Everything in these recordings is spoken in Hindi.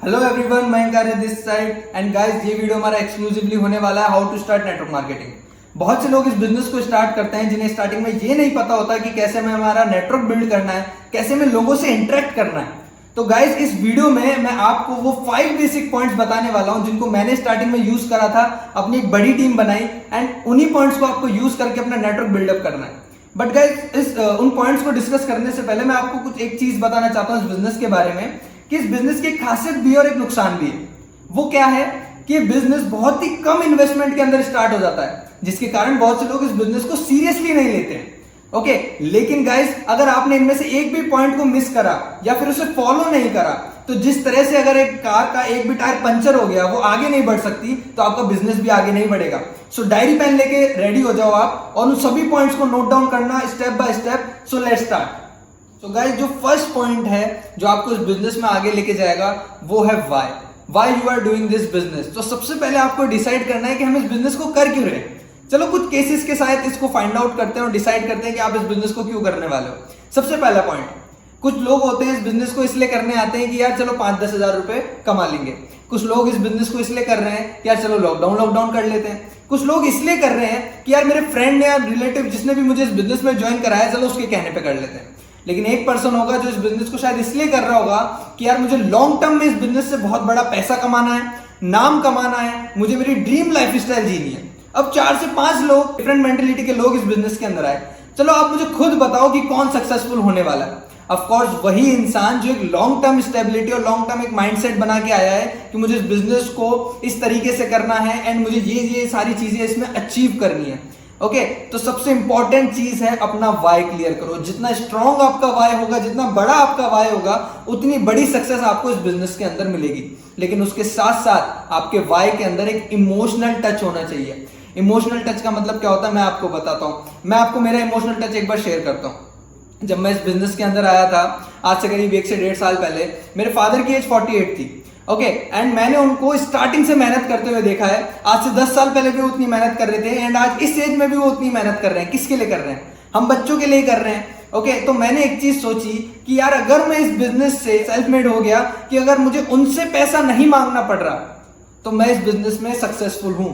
हेलो एवरीवन, मैं कर दिस साइड एंड गाइस, ये वीडियो हमारा एक्सक्लूसिवली होने वाला है how to start network marketing. बहुत से लोग इस बिजनेस को स्टार्ट करते हैं जिन्हें स्टार्टिंग में ये नहीं पता होता कि कैसे हमें हमारा नेटवर्क बिल्ड करना है, कैसे हमें लोगों से इंटरेक्ट करना है। तो गाइस, इस वीडियो में मैं आपको वो 5 बेसिक पॉइंट्स बताने वाला हूं जिनको मैंने स्टार्टिंग में यूज करा था, अपनी एक बड़ी टीम बनाई एंड उन्हीं पॉइंट्स को आपको यूज करके अपना नेटवर्क बिल्डअप करना है। बट गाइस, उन पॉइंट्स को डिस्कस करने से पहले मैं आपको कुछ एक चीज बताना चाहता हूं इस बिजनेस के बारे में कि इस बिजनेस की एक खासियत भी है और एक नुकसान भी है। वो क्या है कि बिजनेस बहुत ही कम इन्वेस्टमेंट के अंदर स्टार्ट हो जाता है, जिसके कारण बहुत से लोग इस बिजनेस को सीरियसली नहीं लेते हैं। ओके, लेकिन गाइस, अगर आपने इनमें से एक भी पॉइंट को मिस करा या फिर उसे फॉलो नहीं करा, तो जिस तरह से अगर एक कार का एक भी टायर पंचर हो गया, वो आगे नहीं बढ़ सकती, तो आपका बिजनेस भी आगे नहीं बढ़ेगा। सो डायरी पेन लेके रेडी हो जाओ आप और उन सभी पॉइंट्स को नोट डाउन करना step by step. So let's start. तो गाइस, जो फर्स्ट पॉइंट है जो आपको इस बिजनेस में आगे लेके जाएगा, वो है why you are doing this business. तो सबसे पहले आपको डिसाइड करना है कि हम इस बिजनेस को कर क्यों रहे हैं। चलो कुछ केसेस के साथ इसको फाइंड आउट करते हैं और डिसाइड करते हैं कि आप इस बिजनेस को क्यों करने वाले हो। सबसे पहला पॉइंट, कुछ लोग होते हैं इस बिजनेस को इसलिए करने आते हैं कि यार चलो 5-10 हजार रुपए कमा लेंगे। कुछ लोग इस बिजनेस को इसलिए कर रहे हैं कि यार चलो लॉकडाउन कर लेते हैं। कुछ लोग इसलिए कर रहे हैं कि यार मेरे फ्रेंड या रिलेटिव जिसने भी मुझे इस बिजनेस में ज्वाइन कराया, चलो उसके कहने पे कर लेते हैं। लेकिन एक पर्सन होगा जो इस बिजनेस को शायद इसलिए कर रहा होगा कि यार मुझे लॉन्ग टर्म में इस बिजनेस से बहुत बड़ा पैसा कमाना है, नाम कमाना है, मुझे मेरी ड्रीम लाइफ स्टाइल जीनी है। अब 4 से 5 लोग, डिफरेंट मेंटेलिटी के लोग इस बिजनेस के अंदर आए। चलो आप मुझे खुद बताओ कि कौन सक्सेसफुल होने वाला है। ऑफ कोर्स वही इंसान जो एक लॉन्ग टर्म स्टेबिलिटी और लॉन्ग टर्म एक माइंडसेट बना के आया है कि मुझे इस बिजनेस को इस तरीके से करना है एंड मुझे ये सारी चीजें इसमें अचीव करनी है। ओके, तो सबसे इंपॉर्टेंट चीज है अपना वाई क्लियर करो। जितना स्ट्रॉन्ग आपका वाई होगा, जितना बड़ा आपका वाई होगा, उतनी बड़ी सक्सेस आपको इस बिजनेस के अंदर मिलेगी। लेकिन उसके साथ साथ आपके वाई के अंदर एक इमोशनल टच होना चाहिए। इमोशनल टच का मतलब क्या होता है मैं आपको बताता हूं। मैं आपको मेरा इमोशनल टच एक बार शेयर करता हूं। जब मैं इस बिजनेस के अंदर आया था, आज से करीब 1 से 1.5 साल पहले, मेरे फादर की एज 48 थी। ओके, एंड मैंने उनको स्टार्टिंग से मेहनत करते हुए देखा है। आज से 10 साल पहले भी वो उतनी मेहनत कर रहे थे एंड आज इस एज में भी वो उतनी मेहनत कर रहे हैं। किसके लिए कर रहे हैं? हम बच्चों के लिए कर रहे हैं। ओके, तो मैंने एक चीज सोची कि यार अगर मैं इस बिजनेस से सेल्फ मेड हो गया, कि अगर मुझे उनसे पैसा नहीं मांगना पड़ रहा, तो मैं इस बिजनेस में सक्सेसफुल हूं।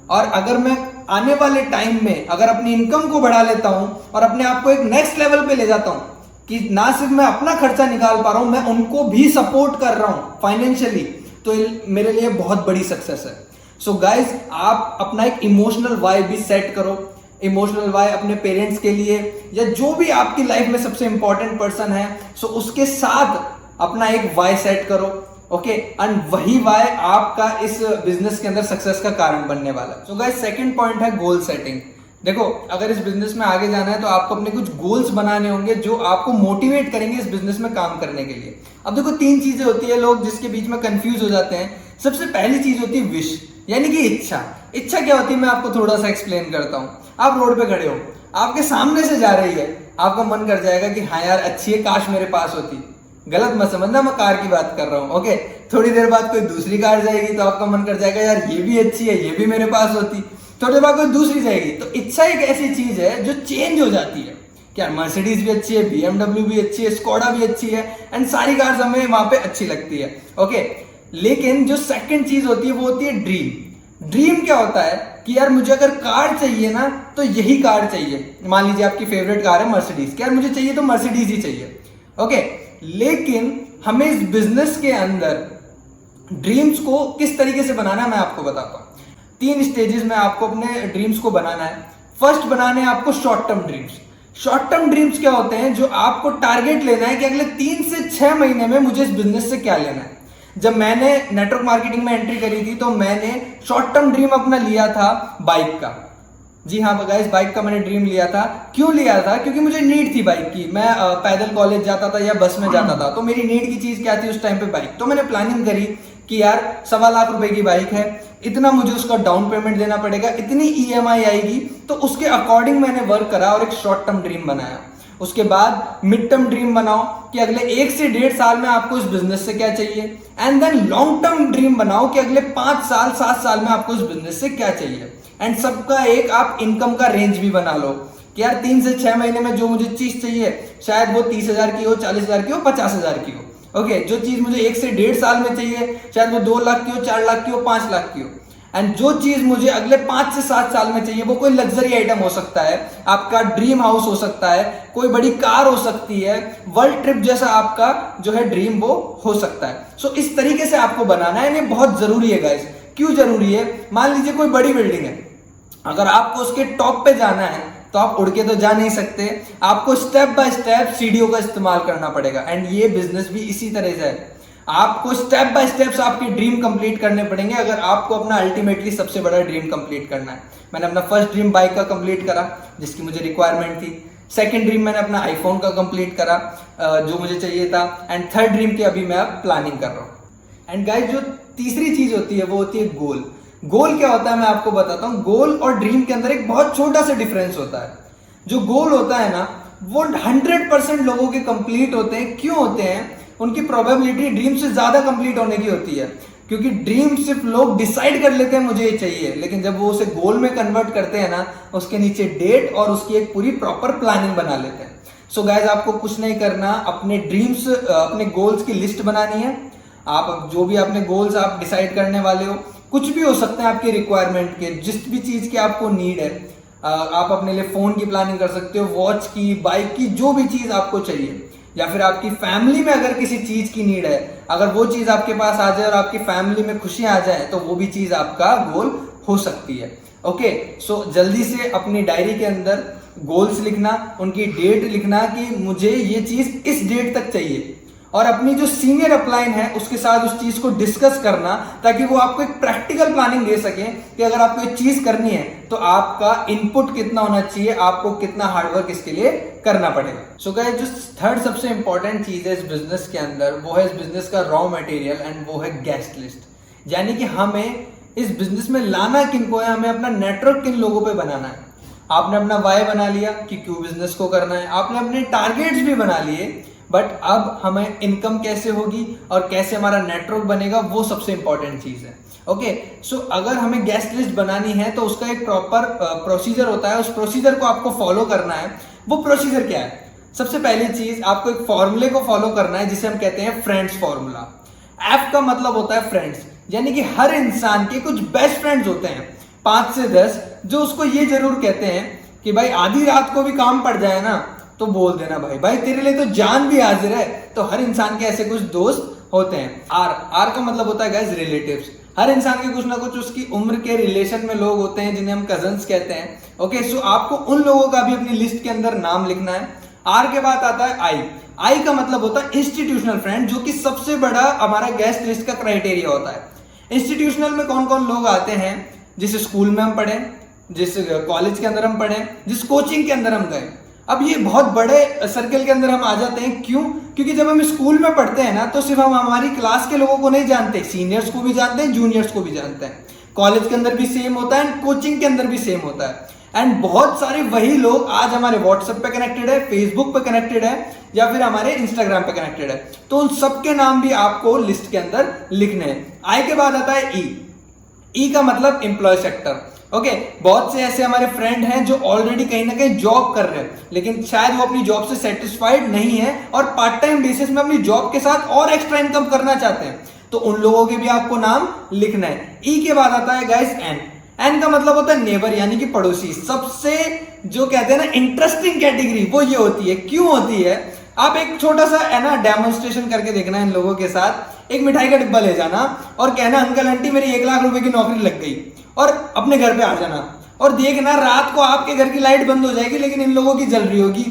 और अगर मैं आने वाले टाइम में अगर अपनी इनकम को बढ़ा लेता हूं और अपने आप को एक नेक्स्ट लेवल पे ले जाता हूं कि ना सिर्फ मैं अपना खर्चा निकाल पा रहा हूं, मैं उनको भी सपोर्ट कर रहा हूं फाइनेंशियली, तो मेरे लिए बहुत बड़ी सक्सेस है। सो गाइज, आप अपना एक इमोशनल वाई भी सेट करो। इमोशनल वाई अपने पेरेंट्स के लिए या जो भी आपकी लाइफ में सबसे इंपॉर्टेंट पर्सन है, सो उसके साथ अपना एक वाई सेट करो। ओके, एंड वही वाई आपका इस बिजनेस के अंदर सक्सेस का कारण बनने वाला है। सो गाइज, सेकंड पॉइंट है गोल सेटिंग। देखो, अगर इस बिजनेस में आगे जाना है तो आपको अपने कुछ गोल्स बनाने होंगे जो आपको मोटिवेट करेंगे इस बिजनेस में काम करने के लिए। अब देखो, 3 चीजें होती है, लोग जिसके बीच में कंफ्यूज हो जाते हैं। सबसे पहली चीज होती है विश, यानी कि इच्छा। इच्छा क्या होती है मैं आपको थोड़ा सा एक्सप्लेन करता हूँ। आप रोड पे खड़े हो, आपके सामने से जा रही है, आपका मन कर जाएगा कि हाँ यार अच्छी है, काश मेरे पास होती। गलत मत समझना, मैं कार की बात कर रहा हूँ। ओके, थोड़ी देर बाद कोई दूसरी कार जाएगी तो आपका मन कर जाएगा यार ये भी अच्छी है, ये भी मेरे पास होती। थोड़ी देर बाद कोई दूसरी जाएगी। तो इच्छा एक ऐसी चीज है जो चेंज हो जाती है। क्या मर्सिडीज भी अच्छी है, BMW भी अच्छी है, स्कोडा भी अच्छी है एंड सारी कार्स हमें वहां पे अच्छी लगती है। ओके, लेकिन जो सेकंड चीज होती है वो होती है ड्रीम। ड्रीम क्या होता है कि यार मुझे अगर कार चाहिए ना, तो यही कार चाहिए। मान लीजिए आपकी फेवरेट कार है मर्सिडीज, यार मुझे चाहिए तो मर्सिडीज ही चाहिए। ओके, लेकिन हमें इस बिजनेस के अंदर ड्रीम्स को किस तरीके से बनाना है मैं आपको बताता हूं। 3 स्टेजेस में आपको अपने ड्रीम्स को बनाना है। फर्स्ट बनाने हैं आपको short term dreams. Short term dreams क्या होते हैं? जो आपको टारगेट लेना है कि अगले 3 से 6 महीने में मुझे इस बिजनेस से क्या लेना है। जब मैंने नेटवर्क मार्केटिंग में एंट्री करी थी तो मैंने शॉर्ट टर्म ड्रीम अपना लिया था बाइक का। जी हाँ गाइस, बाइक का मैंने ड्रीम लिया था। क्यों लिया था? क्योंकि मुझे नीड थी बाइक की। मैं पैदल कॉलेज जाता था या बस में जाता था, तो मेरी नीड की चीज क्या थी उस टाइम पे? बाइक। तो मैंने प्लानिंग करी कि यार 1.25 लाख रुपए की बाइक है, इतना मुझे उसका डाउन पेमेंट देना पड़ेगा, इतनी EMI आएगी, तो उसके अकॉर्डिंग मैंने वर्क करा और एक शॉर्ट टर्म ड्रीम बनाया। उसके बाद मिड टर्म ड्रीम बनाओ कि अगले 1 से 1.5 साल में आपको इस बिजनेस से क्या चाहिए, and then long term dream बनाओ कि अगले 5 साल 7 साल में आपको इस बिजनेस से क्या चाहिए। एंड सबका एक आप इनकम का रेंज भी बना लो कि यार 3 से 6 महीने में जो मुझे चीज चाहिए, शायद वो 30,000 की हो, 40,000 की हो, 50,000 की हो। ओके, जो चीज मुझे 1 से 1.5 साल में चाहिए, शायद वो 2 लाख की हो, 4 लाख की हो, 5 लाख की हो। एंड जो चीज मुझे अगले 5 से 7 साल में चाहिए, वो कोई लग्जरी आइटम हो सकता है, आपका ड्रीम हाउस हो सकता है, कोई बड़ी कार हो सकती है, वर्ल्ड ट्रिप जैसा आपका जो है ड्रीम वो हो सकता है। सो इस तरीके से आपको बनाना है, ये बहुत जरूरी है गाइस। क्यों जरूरी है? मान लीजिए कोई बड़ी बिल्डिंग है, अगर आपको उसके टॉप पे जाना है तो आप उड़ के तो जा नहीं सकते, आपको स्टेप बाय स्टेप सीढ़ियों का इस्तेमाल करना पड़ेगा। एंड ये बिजनेस भी इसी तरह से है, आपको स्टेप बाय स्टेप्स आपके ड्रीम कंप्लीट करने पड़ेंगे अगर आपको अपना अल्टीमेटली सबसे बड़ा ड्रीम कंप्लीट करना है। मैंने अपना फर्स्ट ड्रीम बाइक का कंप्लीट करा, जिसकी मुझे रिक्वायरमेंट थी। सेकंड ड्रीम मैंने अपना आईफोन का कंप्लीट करा, जो मुझे चाहिए था। एंड थर्ड ड्रीम की अभी मैं अब प्लानिंग कर रहा हूँ। एंड गाइस, जो तीसरी चीज होती है वो होती है गोल। गोल क्या होता है मैं आपको बताता हूं। गोल और ड्रीम के अंदर एक बहुत छोटा सा डिफरेंस होता है। जो गोल होता है ना, वो 100% लोगों के कंप्लीट होते हैं। क्यों होते हैं? उनकी प्रोबेबिलिटी ड्रीम से ज्यादा कंप्लीट होने की होती है, क्योंकि ड्रीम सिर्फ लोग डिसाइड कर लेते हैं मुझे ये चाहिए, लेकिन जब वो उसे गोल में कन्वर्ट करते हैं ना, उसके नीचे डेट और उसकी एक पूरी प्रॉपर प्लानिंग बना लेते हैं। सो गाइज, आपको कुछ नहीं करना, अपने ड्रीम्स, अपने गोल्स की लिस्ट बनानी है। आप जो भी अपने गोल्स आप डिसाइड करने वाले हो, कुछ भी हो सकते हैं आपके रिक्वायरमेंट के, जिस भी चीज की आपको नीड है। आप अपने लिए फोन की प्लानिंग कर सकते हो, वॉच की, बाइक की, जो भी चीज आपको चाहिए, या फिर आपकी फैमिली में अगर किसी चीज की नीड है, अगर वो चीज आपके पास आ जाए और आपकी फैमिली में खुशियां आ जाए, तो वो भी चीज आपका गोल हो सकती है। ओके, सो जल्दी से अपनी डायरी के अंदर गोल्स लिखना, उनकी डेट लिखना कि मुझे ये चीज इस डेट तक चाहिए, और अपनी जो सीनियर अपलाइन है उसके साथ उस चीज को डिस्कस करना, ताकि वो आपको एक प्रैक्टिकल प्लानिंग दे सके कि अगर आपको एक चीज करनी है तो आपका इनपुट कितना होना चाहिए, आपको कितना हार्डवर्क इसके लिए करना पड़ेगा। सो गाइस, जो थर्ड सबसे इंपॉर्टेंट चीज है इस बिजनेस के अंदर, वो है इस बिजनेस का रॉ मटेरियल, एंड वो है गेस्ट लिस्ट। यानी कि हमें इस बिजनेस में लाना किनको है, हमें अपना नेटवर्क किन लोगों पे बनाना है। आपने अपना वाई बना लिया कि क्यों बिजनेस को करना है, आपने अपने टारगेट्स भी बना लिए, बट अब हमें इनकम कैसे होगी और कैसे हमारा नेटवर्क बनेगा, वो सबसे इंपॉर्टेंट चीज है। ओके, सो अगर हमें गेस्ट लिस्ट बनानी है तो उसका एक प्रॉपर प्रोसीजर होता है, उस प्रोसीजर को आपको फॉलो करना है। वो प्रोसीजर क्या है? सबसे पहली चीज, आपको एक फॉर्मूले को फॉलो करना है जिसे हम कहते हैं फ्रेंड्स फॉर्मूला। एफ का मतलब होता है फ्रेंड्स, यानी कि हर इंसान के कुछ बेस्ट फ्रेंड्स होते हैं, 5 से 10, जो उसको ये जरूर कहते हैं कि भाई आधी रात को भी काम पड़ जाए ना तो बोल देना भाई, भाई तेरे लिए तो जान भी हाजिर है। तो हर इंसान के ऐसे कुछ दोस्त होते हैं। आर का मतलब होता है गाइस रिलेटिव्स। हर इंसान के कुछ ना कुछ उसकी उम्र के रिलेशन में लोग होते हैं जिन्हें हम कजन्स कहते हैं। ओके, सो आपको उन लोगों का भी अपनी लिस्ट के अंदर नाम लिखना है। आर के बाद आता है आई का मतलब होता है इंस्टीट्यूशनल फ्रेंड, जो कि सबसे बड़ा हमारा गेस्ट लिस्ट का क्राइटेरिया होता है। इंस्टीट्यूशनल में कौन कौन लोग आते हैं? जिस स्कूल में हम पढ़े, जिस कॉलेज के अंदर हम पढ़े, जिस कोचिंग के अंदर हम गए। अब ये बहुत बड़े सर्कल के अंदर हम आ जाते हैं। क्यों? क्योंकि जब हम स्कूल में पढ़ते हैं ना, तो सिर्फ हम हमारी क्लास के लोगों को नहीं जानते, सीनियर्स को भी जानते हैं, जूनियर्स को भी जानते हैं। कॉलेज के अंदर भी सेम होता है एंड कोचिंग के अंदर भी सेम होता है। एंड बहुत सारे वही लोग आज हमारे व्हाट्सएप पे कनेक्टेड है, फेसबुक पे कनेक्टेड है, या फिर हमारे इंस्टाग्राम पे कनेक्टेड है। तो उन सबके नाम भी आपको लिस्ट के अंदर लिखने हैं। आई के बाद आता है ई का मतलब एम्प्लॉय सेक्टर। ओके, बहुत से ऐसे हमारे फ्रेंड हैं जो ऑलरेडी कहीं ना कहीं जॉब कर रहे हैं, लेकिन शायद वो अपनी जॉब से सेटिस्फाइड नहीं है और पार्ट टाइम बेसिस में अपनी जॉब के साथ और एक्स्ट्रा इनकम करना चाहते हैं। तो उन लोगों के भी आपको नाम लिखना है। ई के बाद आता है गाइस एन का मतलब होता है नेबर, यानी कि पड़ोसी। सबसे जो कहते हैं ना इंटरेस्टिंग कैटेगरी, वो ये होती है। क्यों होती है? आप एक छोटा सा है ना डेमोन्स्ट्रेशन करके देखना इन लोगों के साथ। एक मिठाई का डिब्बा ले जाना और कहना अंकल आंटी मेरी 1 लाख रुपए की नौकरी लग गई, और अपने घर पे आ जाना और देखना रात को आपके घर की लाइट बंद हो जाएगी लेकिन इन लोगों की जल रही होगी।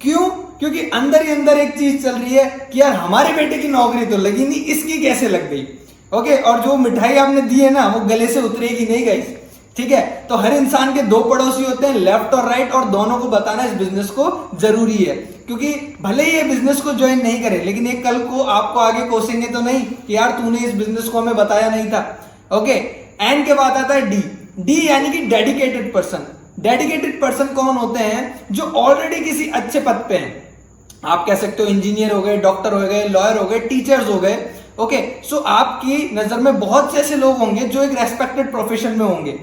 क्यों? क्योंकि अंदर ही अंदर एक चीज चल रही है कि यार हमारे बेटे की नौकरी तो लगी नहीं, इसकी कैसे लग गई। ओके, और जो मिठाई आपने दी है ना, वो गले से उतरेगी नहीं गाइस, ठीक है। तो हर इंसान के 2 पड़ोसी होते हैं, लेफ्ट और राइट, और दोनों को बताना इस बिजनेस को जरूरी है। क्योंकि भले ही ये बिजनेस को ज्वाइन नहीं करे, लेकिन ये कल को आपको आगे कोसेंगे तो नहीं कि यार तूने इस बिजनेस को हमें बताया नहीं था। ओके, एंड के बाद आता है डी यानी कि डेडिकेटेड पर्सन। डेडिकेटेड पर्सन कौन होते हैं? जो ऑलरेडी किसी अच्छे पद पे हैं। आप कह सकते हो इंजीनियर हो गए, डॉक्टर हो गए, लॉयर हो गए, टीचर्स हो गए। ओके, सो आपकी नजर में बहुत से ऐसे लोग होंगे जो एक रेस्पेक्टेड प्रोफेशन में होंगे,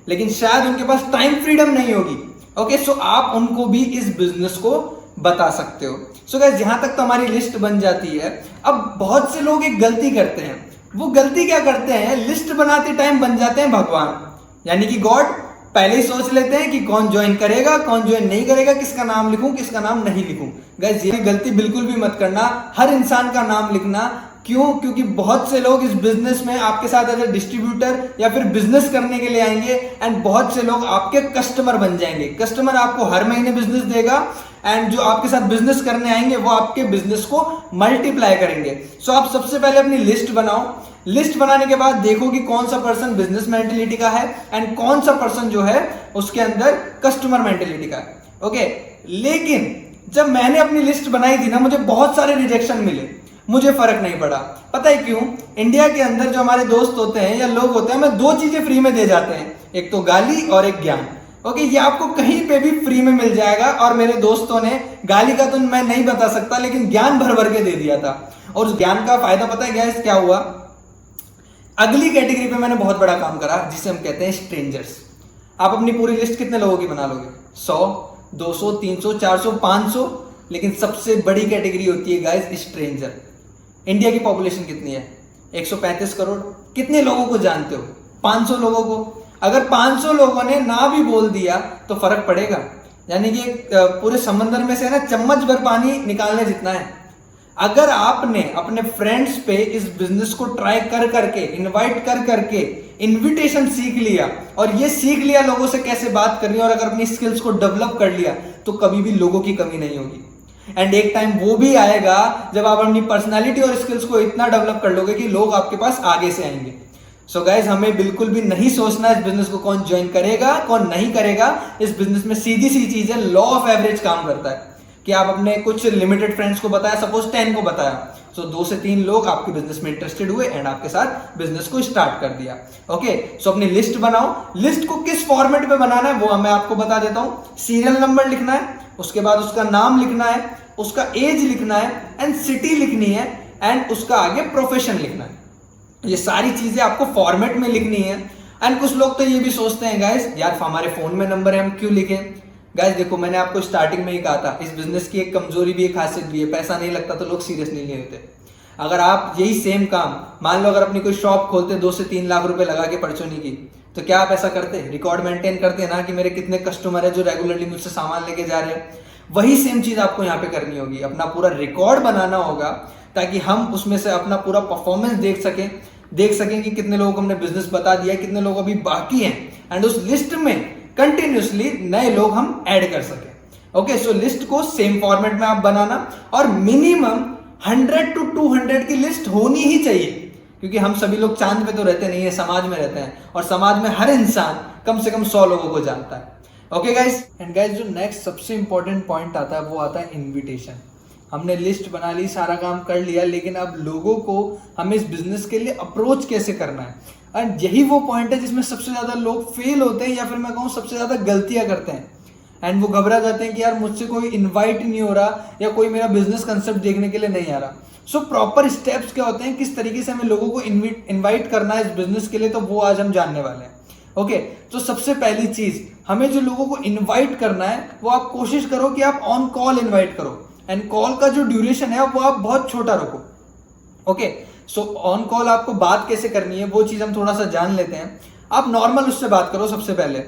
लेकिन शायद उनके पास टाइम फ्रीडम नहीं होगी। ओके, सो आप उनको भी इस बिजनेस को बता सकते हो। सो गाइस यहाँ तक तो हमारी लिस्ट बन जाती है। अब बहुत से लोग एक गलती करते हैं, वो गलती क्या करते हैं, लिस्ट बनाते टाइम बन जाते हैं भगवान, यानी कि गॉड। पहले ही सोच लेते हैं कि कौन ज्वाइन करेगा, कौन ज्वाइन नहीं करेगा, किसका नाम लिखूं, किसका नाम नहीं लिखूं। गाइस ये गलती बिल्कुल भी मत करना, हर इंसान का नाम लिखना। क्यों? क्योंकि बहुत से लोग इस बिजनेस में आपके साथ एज ए डिस्ट्रीब्यूटर या फिर बिजनेस करने के लिए आएंगे, एंड बहुत से लोग आपके कस्टमर बन जाएंगे। कस्टमर आपको हर महीने बिजनेस देगा, एंड जो आपके साथ बिजनेस करने आएंगे वो आपके बिजनेस को मल्टीप्लाई करेंगे। सो आप सबसे पहले अपनी लिस्ट बनाओ। लिस्ट बनाने के बाद देखो कि कौन सा पर्सन बिजनेस मेंटेलिटी का है एंड कौन सा पर्सन जो है उसके अंदर कस्टमर मेंटेलिटी का है। ओके, लेकिन जब मैंने अपनी लिस्ट बनाई थी ना, मुझे बहुत सारे रिजेक्शन मिले, मुझे फर्क नहीं पड़ा। पता है क्यों? इंडिया के अंदर जो हमारे दोस्त होते हैं या लोग होते हैं, हमें दो चीजें फ्री में दे जाते हैं, एक तो गाली और एक ज्ञान। ओके, ये आपको कहीं पे भी फ्री में मिल जाएगा। और मेरे दोस्तों ने, गाली का तो मैं नहीं बता सकता, लेकिन ज्ञान भर भर के दे दिया था। और उस ज्ञान का फायदा पता है गाइस क्या हुआ? अगली कैटेगरी पे मैंने बहुत बड़ा काम करा, जिसे हम कहते हैं स्ट्रेंजर्स। आप अपनी पूरी लिस्ट कितने लोगों की बना लोगे? 100, 200, 300, 400, 500, लेकिन सबसे बड़ी कैटेगरी होती है गाइस स्ट्रेंजर। इंडिया की पॉपुलेशन कितनी है? 135 करोड़। कितने लोगों को जानते हो? 500 लोगों को। अगर 500 लोगों ने ना भी बोल दिया तो फर्क पड़ेगा, यानी कि पूरे समंदर में से ना चम्मच भर पानी निकालने जितना है। अगर आपने अपने फ्रेंड्स पे इस बिजनेस को ट्राई कर करके, इनवाइट कर करके इनविटेशन सीख लिया, और ये सीख लिया लोगों से कैसे बात करनी है, और अगर अपनी स्किल्स को डेवलप कर लिया, तो कभी भी लोगों की कमी नहीं होगी। एंड एक टाइम वो भी आएगा जब आप अपनी पर्सनालिटी और स्किल्स को इतना डेवलप कर लोगे कि लोग आपके पास आगे से आएंगे। सो गाइज, हमें बिल्कुल भी नहीं सोचना इस बिजनेस को कौन ज्वाइन करेगा कौन नहीं करेगा। इस बिजनेस में सीधी सी चीज है, लॉ ऑफ एवरेज काम करता है कि आप अपने कुछ लिमिटेड फ्रेंड्स को बताया, सपोज 10 को बताया, सो 2 से 3 लोग आपके बिजनेस में इंटरेस्टेड हुए एंड आपके साथ बिजनेस को स्टार्ट कर दिया। ओके, सो अपनी लिस्ट बनाओ। लिस्ट को किस फॉर्मेट में बनाना है वो मैं आपको बता देता हूं। सीरियल नंबर लिखना है, उसके बाद उसका नाम लिखना है, उसका एज लिखना है, एंड सिटी लिखनी है, एंड उसका आगे प्रोफेशन लिखना है। ये सारी चीजें आपको फॉर्मेट में लिखनी है। एंड कुछ लोग तो ये भी सोचते हैं गाइस, यार हमारे फोन में नंबर है, हम क्यों लिखें? गाइस देखो, मैंने आपको स्टार्टिंग में ही कहा था, इस बिजनेस की एक कमजोरी भी, एक खासियत भी है, पैसा नहीं लगता तो लोग सीरियस नहीं लेते। अगर आप यही सेम काम, मान लो अगर अपनी कोई शॉप खोलते 2 से 3 लाख रुपए लगा के परचूनी की, तो क्या आप ऐसा करते? रिकॉर्ड मेंटेन करते ना कि मेरे कितने कस्टमर है जो रेगुलरली मुझसे सामान लेके जा रहे हैं। वही सेम चीज आपको यहाँ पे करनी होगी, अपना पूरा रिकॉर्ड बनाना होगा, ताकि हम उसमें से अपना पूरा परफॉर्मेंस देख सकें कि कितने लोगों को हमने बिजनेस बता दिया, कितने लोग अभी बाकी हैं, एंड उस लिस्ट में कंटिन्यूसली नए लोग हम ऐड कर सकें। ओके, सो लिस्ट को सेम फॉर्मेट में आप बनाना, और मिनिमम 100 to 200 की लिस्ट होनी ही चाहिए, क्योंकि हम सभी लोग चांद पे तो रहते नहीं है, समाज में रहते हैं, और समाज में हर इंसान कम से कम 100 लोगों को जानता है। ओके गाइस, एंड गाइस जो नेक्स्ट सबसे इंपॉर्टेंट पॉइंट आता है वो आता है इनविटेशन। हमने लिस्ट बना ली, सारा काम कर लिया, लेकिन अब लोगों को हमें इस बिजनेस के लिए अप्रोच कैसे करना है, एंड यही वो पॉइंट है जिसमें सबसे ज्यादा लोग फेल होते हैं, या फिर मैं कहूँ सबसे ज्यादा गलतियां करते हैं। एंड वो घबरा जाते हैं कि यार मुझसे कोई इन्वाइट नहीं हो रहा, या कोई मेरा बिजनेस कंसेप्ट देखने के लिए नहीं आ रहा। सो प्रॉपर स्टेप्स क्या होते हैं, किस तरीके से हमें लोगों को इन्वाइट करना है इस बिजनेस के लिए, तो वो आज हम जानने वाले हैं। ओके, तो सबसे पहली चीज, हमें जो लोगों को इनवाइट करना है वो आप कोशिश करो कि आप ऑन कॉल इनवाइट करो, एंड कॉल का जो ड्यूरेशन है वो आप बहुत छोटा रखो। ओके, सो ऑन कॉल आपको बात कैसे करनी है वो चीज हम थोड़ा सा जान लेते हैं। आप नॉर्मल उससे बात करो सबसे पहले,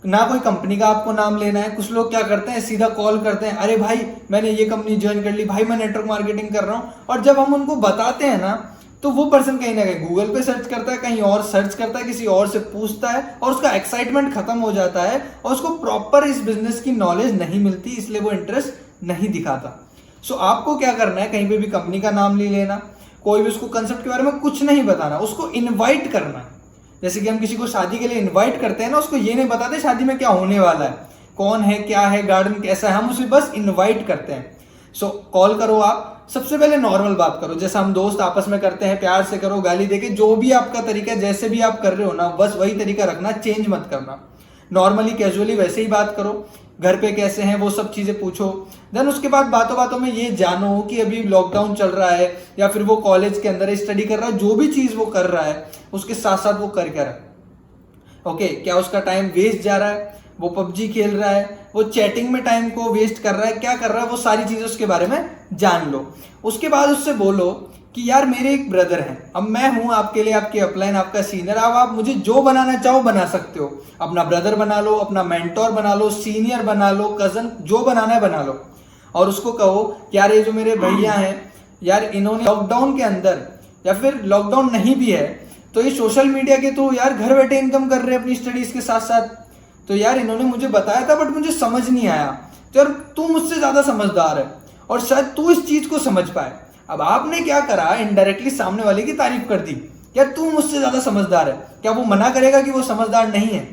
ना कोई कंपनी का आपको नाम लेना है। कुछ लोग क्या करते हैं, सीधा कॉल करते हैं, अरे भाई मैंने ये कंपनी ज्वाइन कर ली, भाई मैं नेटवर्क मार्केटिंग कर रहा हूँ। और जब हम उनको बताते हैं ना, तो वो पर्सन कहीं ना कहीं गूगल पे सर्च करता है, कहीं और सर्च करता है, किसी और से पूछता है, और उसका एक्साइटमेंट खत्म हो जाता है, और उसको प्रॉपर इस बिजनेस की नॉलेज नहीं मिलती, इसलिए वो इंटरेस्ट नहीं दिखाता। सो आपको क्या करना है, कहीं पे भी कंपनी का नाम नहीं लेना, कोई भी उसको कंसेप्ट के बारे में कुछ नहीं बताना, उसको इन्वाइट करना। जैसे कि हम किसी को शादी के लिए इन्वाइट करते हैं ना, उसको ये नहीं बताते शादी में क्या होने वाला है, कौन है, क्या है, गार्डन कैसा है, हम उसे बस इन्वाइट करते हैं। सो कॉल करो, आप सबसे पहले नॉर्मल बात करो, जैसा हम दोस्त आपस में करते हैं, प्यार से करो, गाली देके, जो भी आपका तरीका है, जैसे भी आप कर रहे हो ना, बस वही तरीका रखना, चेंज मत करना। नॉर्मली कैजुअली वैसे ही बात करो, घर पे कैसे हैं वो सब चीजें पूछो। देन उसके बाद बातों बातों में ये जानो कि अभी लॉकडाउन चल रहा है, या फिर वो कॉलेज के अंदर स्टडी कर रहा है, जो भी चीज वो कर रहा है उसके साथ साथ वो कर क्या रहा है। ओके, क्या उसका टाइम वेस्ट जा रहा है, वो पबजी खेल रहा है, वो चैटिंग में टाइम को वेस्ट कर रहा है, क्या कर रहा है, वो सारी चीजें उसके बारे में जान लो। उसके बाद उससे बोलो कि यार मेरे एक ब्रदर हैं, अब मैं हूं आपके लिए आपके अपलाइन, आपका सीनियर, अब आप मुझे जो बनाना चाहो बना सकते हो। अपना ब्रदर बना लो, अपना मेंटोर बना लो, सीनियर बना लो, कजन, जो बनाना है बना लो। और उसको कहो कि यार ये जो मेरे भैया हैं यार, इन्होंने लॉकडाउन के अंदर या फिर लॉकडाउन नहीं भी है तो ये सोशल मीडिया के थ्रू यार घर बैठे इनकम कर रहे हैं अपनी स्टडीज के साथ साथ। तो यार इन्होंने मुझे बताया था बट मुझे समझ नहीं आया, तो यार तू मुझसे ज्यादा समझदार है और शायद तू इस चीज को समझ पाए। अब आपने क्या करा, इनडायरेक्टली सामने वाले की तारीफ कर दी, यार तू मुझसे ज्यादा समझदार है। क्या वो मना करेगा कि वो समझदार नहीं है?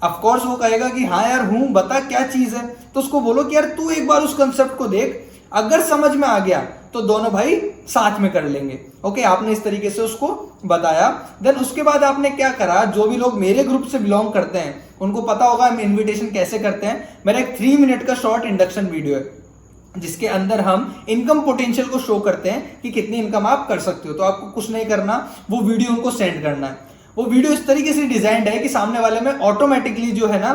ऑफ कोर्स वो कहेगा कि हाँ यार हूं, बता क्या चीज है। तो उसको बोलो कि यार तू एक बार उस कंसेप्ट को देख, अगर समझ में आ गया तो दोनों भाई साथ में कर लेंगे। ओके, आपने इस तरीके से उसको बताया। देन उसके बाद आपने क्या करा, जो भी लोग मेरे ग्रुप से बिलोंग करते हैं उनको पता होगा हम इनविटेशन कैसे करते हैं। मेरा एक 3 मिनट का शॉर्ट इंडक्शन वीडियो है जिसके अंदर हम इनकम पोटेंशियल को शो करते हैं कि कितनी इनकम आप कर सकते हो। तो आपको कुछ नहीं करना, वो वीडियो उनको सेंड करना है। वो वीडियो इस तरीके से डिजाइंड है कि सामने वाले में ऑटोमेटिकली जो है ना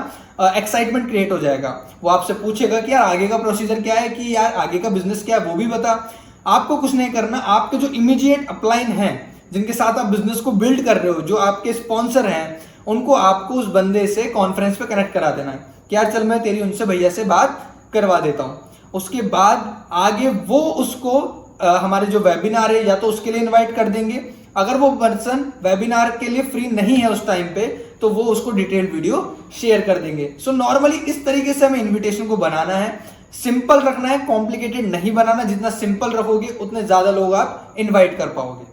एक्साइटमेंट क्रिएट हो जाएगा। वो आपसे पूछेगा कि यार आगे का प्रोसीजर क्या है, कि यार आगे का बिजनेस क्या है वो भी बता। आपको कुछ नहीं करना, आपके जो इमीडिएट अपलाइन हैं जिनके साथ आप बिजनेस को बिल्ड कर रहे हो, जो आपके स्पॉन्सर हैं, उनको आपको उस बंदे से कॉन्फ्रेंस पे कनेक्ट करा देना है कि यार चल मैं तेरी उनसे भैया से बात करवा देता हूं। उसके बाद आगे वो उसको हमारे जो वेबिनार है या तो उसके लिए इनवाइट कर देंगे। अगर वो पर्सन वेबिनार के लिए फ्री नहीं है उस टाइम पे तो वो उसको डिटेल्ड वीडियो शेयर कर देंगे। सो नॉर्मली इस तरीके से हमें इनविटेशन को बनाना है, सिंपल रखना है, कॉम्प्लिकेटेड नहीं बनाना। जितना सिंपल रखोगे उतने ज्यादा लोग आप इनवाइट कर पाओगे।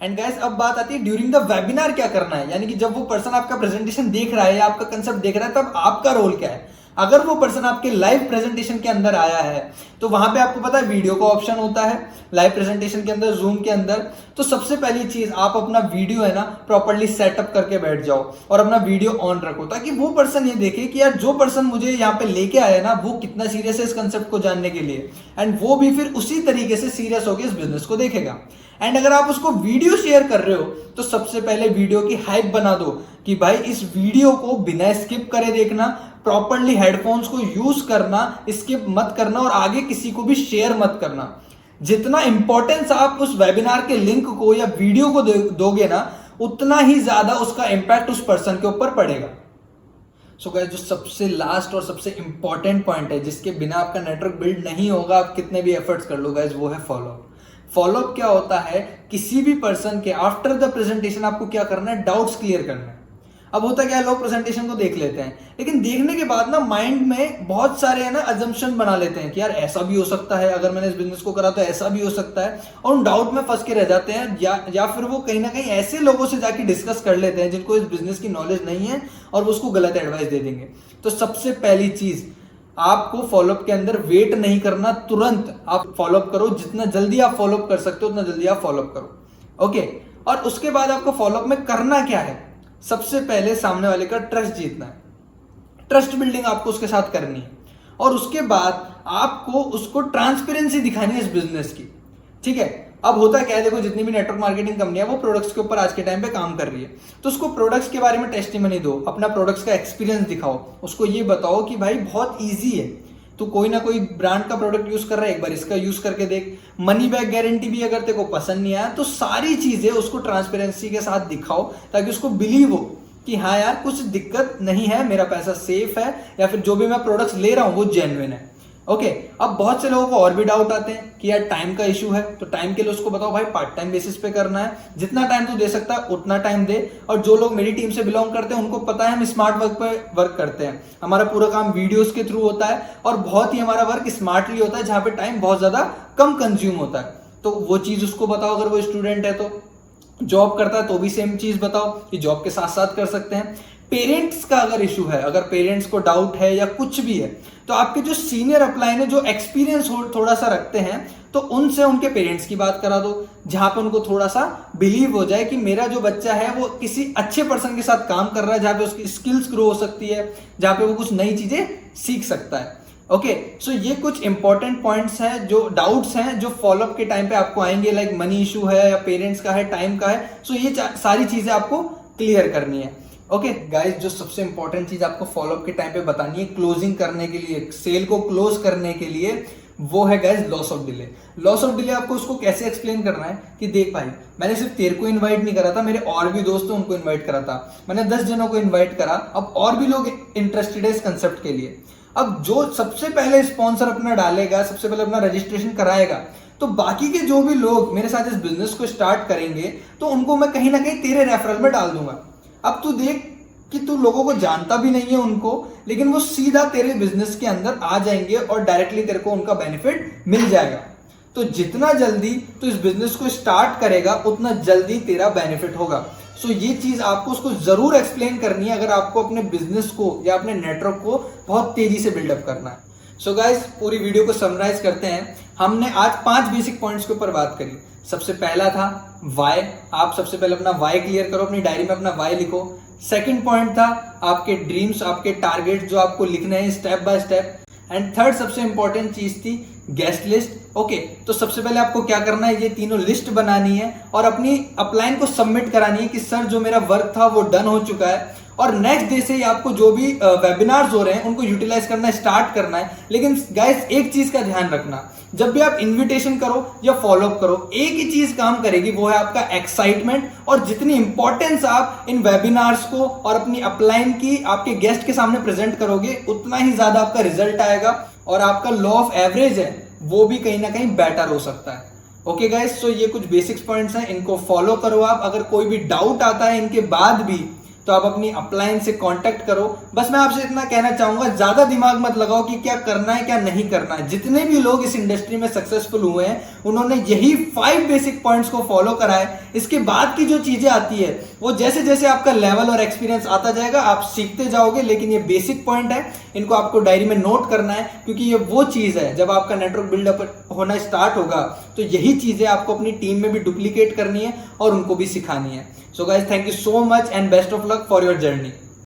एंड गाइस, अब बात आती है ड्यूरिंग द वेबिनार क्या करना है, यानी कि जब वो पर्सन आपका प्रेजेंटेशन देख रहा है या आपका कंसेप्ट देख रहा है तब आपका रोल क्या है। अगर वो पर्सन आपके लाइव प्रेजेंटेशन के अंदर आया है तो वहां पे आपको पता है वीडियो का ऑप्शन होता है लाइव प्रेजेंटेशन के अंदर, जूम के अंदर। तो सबसे पहली चीज आप अपना वीडियो है ना प्रॉपर्ली सेटअप करके बैठ जाओ और अपना वीडियो ऑन रखो, ताकि वो पर्सन ये देखे कि यार जो पर्सन मुझे यहाँ पे लेके आया ना वो कितना सीरियस है इस कंसेप्ट को जानने के लिए, एंड वो भी फिर उसी तरीके से सीरियस होकर इस बिजनेस को देखेगा। एंड अगर आप उसको वीडियो शेयर कर रहे हो तो सबसे पहले वीडियो की हाइप बना दो कि भाई इस वीडियो को बिना स्किप करे देखना, प्रॉपर्ली हेडफोन्स को यूज करना, स्किप मत करना और आगे किसी को भी शेयर मत करना। जितना इंपॉर्टेंस आप उस वेबिनार के लिंक को या वीडियो को दोगे ना उतना ही ज्यादा उसका इंपैक्ट उस पर्सन के ऊपर पड़ेगा। सो गाइस, जो सबसे लास्ट और सबसे इंपॉर्टेंट पॉइंट है जिसके बिना आपका नेटवर्क बिल्ड नहीं होगा, आप कितने भी एफर्ट्स कर लो गाइस, वो है फॉलोअप। फॉलोअप क्या होता है, किसी भी पर्सन के आफ्टर द प्रेजेंटेशन आपको क्या करना है, डाउट्स क्लियर करना है। अब होता क्या है, लोग प्रेजेंटेशन को देख लेते हैं लेकिन देखने के बाद ना माइंड में बहुत सारे है ना अजम्पशन बना लेते हैं कि यार ऐसा भी हो सकता है, अगर मैंने इस बिजनेस को करा तो ऐसा भी हो सकता है, और उन डाउट में फंस के रह जाते हैं। या फिर वो कहीं ना कहीं ऐसे लोगों से जाके डिस्कस कर लेते हैं जिनको इस बिजनेस की नॉलेज नहीं है और वो उसको गलत एडवाइस दे देंगे। तो सबसे पहली चीज, आपको फॉलोअप के अंदर वेट नहीं करना, तुरंत आप फॉलोअप करो। जितना जल्दी आप फॉलोअप कर सकते हो उतना जल्दी आप फॉलोअप करो। ओके, और उसके बाद आपको फॉलोअप में करना क्या है, सबसे पहले सामने वाले का ट्रस्ट जीतना है। ट्रस्ट बिल्डिंग आपको उसके साथ करनी है और उसके बाद आपको उसको ट्रांसपेरेंसी दिखानी है इस बिजनेस की। ठीक है, अब होता क्या है, देखो जितनी भी नेटवर्क मार्केटिंग कंपनियां वो प्रोडक्ट्स के ऊपर आज के टाइम पे काम कर रही है, तो उसको प्रोडक्ट्स के बारे में टेस्टिमनी दो, अपना प्रोडक्ट्स का एक्सपीरियंस दिखाओ, उसको ये बताओ कि भाई बहुत ईजी है, तो कोई ना कोई ब्रांड का प्रोडक्ट यूज कर रहा है, एक बार इसका यूज करके देख, मनी बैक गारंटी भी अगर तेरे को पसंद नहीं आया तो सारी चीजें उसको ट्रांसपेरेंसी के साथ दिखाओ ताकि उसको बिलीव हो कि हाँ यार कुछ दिक्कत नहीं है, मेरा पैसा सेफ है, या फिर जो भी मैं प्रोडक्ट्स ले रहा हूं वो जेन्युइन है। ओके, अब बहुत से लोगों को और भी डाउट आते हैं कि यार टाइम का इशू है, तो टाइम के लिए उसको बताओ भाई पार्ट टाइम बेसिस पे करना है, जितना टाइम तू दे सकता है उतना टाइम दे। और जो लोग मेरी टीम से बिलोंग करते हैं उनको पता है हम स्मार्ट वर्क पे वर्क करते हैं, हमारा पूरा काम वीडियोस के थ्रू होता है और बहुत ही हमारा वर्क स्मार्टली होता है जहां पे टाइम बहुत ज्यादा कम कंज्यूम होता है। तो वो चीज उसको बताओ। अगर वो स्टूडेंट है तो, जॉब करता है तो भी सेम चीज बताओ कि जॉब के साथ साथ कर सकते हैं। पेरेंट्स का अगर इशू है, अगर पेरेंट्स को डाउट है या कुछ भी है, तो आपके जो सीनियर अपलाइन है, जो एक्सपीरियंस थोड़ा सा रखते हैं, तो उनसे उनके पेरेंट्स की बात करा दो, जहां पे उनको थोड़ा सा बिलीव हो जाए कि मेरा जो बच्चा है वो किसी अच्छे पर्सन के साथ काम कर रहा है, जहां पे उसकी स्किल्स ग्रो हो सकती है, जहां पे वो कुछ नई चीजें सीख सकता है। ओके, सो ये कुछ इंपॉर्टेंट पॉइंट्स हैं, जो डाउट्स हैं जो फॉलोअप के टाइम पे आपको आएंगे, लाइक मनी इशू है या पेरेंट्स का है, टाइम का है। सो ये सारी चीजें आपको क्लियर करनी है। ओके गाइस, जो सबसे इंपॉर्टेंट चीज आपको फॉलोअप के टाइम पे बतानी है क्लोजिंग करने के लिए, सेल को क्लोज करने के लिए, वो है guys loss of delay. Loss of delay आपको उसको कैसे एक्सप्लेन करना है कि देख भाई, मैंने सिर्फ तेरे को इनवाइट नहीं करा था, मेरे और भी दोस्त हैं उनको इनवाइट करा था, मैंने 10 जनों को इनवाइट करा, अब और भी लोग इंटरेस्टेड है इस कंसेप्ट के लिए। अब जो सबसे पहले स्पॉन्सर अपना डालेगा, सबसे पहले अपना रजिस्ट्रेशन कराएगा, तो बाकी के जो भी लोग मेरे साथ इस बिजनेस को स्टार्ट करेंगे तो उनको मैं कहीं ना कहीं तेरे रेफरल में डाल दूंगा। अब तू देख कि तू लोगों को जानता भी नहीं है उनको, लेकिन वो सीधा तेरे बिजनेस के अंदर आ जाएंगे और डायरेक्टली तेरे को उनका बेनिफिट मिल जाएगा। तो जितना जल्दी तू इस बिजनेस को स्टार्ट करेगा उतना जल्दी तेरा बेनिफिट होगा। सो ये चीज आपको उसको जरूर एक्सप्लेन करनी है अगर आपको अपने बिजनेस को या अपने नेटवर्क को बहुत तेजी से बिल्डअप करना है। सो गाइस, पूरी वीडियो को समराइज करते हैं। हमने आज 5 बेसिक पॉइंट्स के ऊपर बात करी। सबसे पहला था वाई। आप सबसे पहले अपना वाई क्लियर करो, अपनी डायरी में अपना वाई लिखो। सेकंड पॉइंट था आपके ड्रीम्स, आपके टारगेट जो आपको लिखने हैं step by step. And third सबसे इंपॉर्टेंट चीज थी गेस्ट लिस्ट। ओके, तो सबसे पहले आपको क्या करना है, ये तीनों लिस्ट बनानी है और अपनी अपलाइन को सबमिट करानी है कि सर जो मेरा वर्क था वो डन हो चुका है। और नेक्स्ट डे से ही आपको जो भी वेबिनार्स हो रहे हैं उनको यूटिलाइज करना स्टार्ट करना है। लेकिन गाइस एक चीज का ध्यान रखना, जब भी आप इनविटेशन करो या फॉलोअप करो, एक ही चीज काम करेगी, वो है आपका एक्साइटमेंट। और जितनी इंपॉर्टेंस आप इन वेबिनार्स को और अपनी अपलाइन की आपके गेस्ट के सामने प्रेजेंट करोगे, उतना ही ज्यादा आपका रिजल्ट आएगा और आपका लॉ ऑफ एवरेज है वो भी कहीं ना कहीं बेटर हो सकता है। ओके गाइस, तो ये कुछ बेसिक्स पॉइंट्स हैं, इनको फॉलो करो आप। अगर कोई भी डाउट आता है इनके बाद भी तो आप अपनी अपलाइन से कांटेक्ट करो। बस मैं आपसे इतना कहना चाहूंगा, ज्यादा दिमाग मत लगाओ कि क्या करना है क्या नहीं करना है। जितने भी लोग इस इंडस्ट्री में सक्सेसफुल हुए हैं उन्होंने यही 5 बेसिक पॉइंट्स को फॉलो करा है। इसके बाद की जो चीजें आती है वो जैसे जैसे आपका लेवल और एक्सपीरियंस आता जाएगा आप सीखते जाओगे। लेकिन ये बेसिक पॉइंट है, इनको आपको डायरी में नोट करना है, क्योंकि ये वो चीज है जब आपका नेटवर्क बिल्डअप होना स्टार्ट होगा तो यही चीजें आपको अपनी टीम में भी डुप्लीकेट करनी है और उनको भी सिखानी है। So guys, thank you so much and best of luck for your journey.